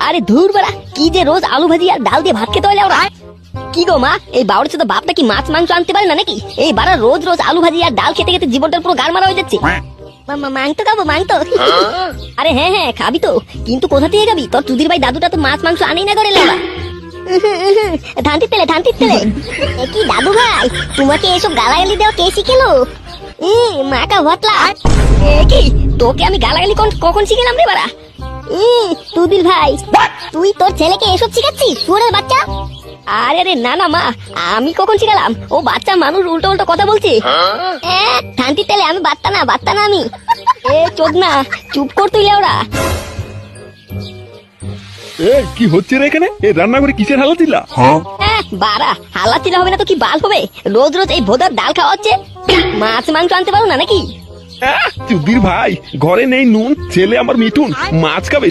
আরে ধুর বাড়া, কি যে রোজ আলু ভাজি আর ডাল দিয়ে ভাত খেতে হয় ওরা। কি গো মা, এই বাউরের সাথে বাপটা কি মাছ মাংস আনতে পারে না নাকি? এই বাড়া রোজ রোজ আলু ভাজি আর ডাল খেতে খেতে জীবনটা পুরো গাড় মারা হয়ে যাচ্ছে। মাংস খাবো মাংস। আরে হ্যাঁ হ্যাঁ খাবি তো, কিন্তু কোথা থেকে খাবি? তোর চুদির ভাই দাদুটা তো মাছ মাংস আনেই না করে লেবা। ধানটির তেলে কি দাদু ভাই, তোমাকে এসব গালাগালি দেওয়া কে শিখেলো? মাকা ভটলা, কি তোকে আমি গালাগালি কখন শিখেলাম রে বাড়া? তুদির ভাই, তুই তোর ছেলেকে এসব শিখাচ্ছিস শুয়োরের বাচ্চা? আরে রে না না মা, আমি কখন শিখালাম? ও বাচ্চা মানুষ, উল্টো উল্টো কথা বলছে। ধানটির তেলে আমি বাচ্চা না আমি। চোদনা, চুপ কর তুই লেওড়া। কি হচ্ছে রে এখানে? এই রান্না করে কিসের হালা দিলা? বাড়া হাল্লা চিলা হবে না তো কি বাল হবে? রোজ রোজ এই ভোদার ডাল খাওয়া হচ্ছে, মাছ মাংস আনতে পারো না নাকি? চুদির ভাই, ঘরে নেই নুন, ছেলে আমার মিঠুন, মাছ খাবে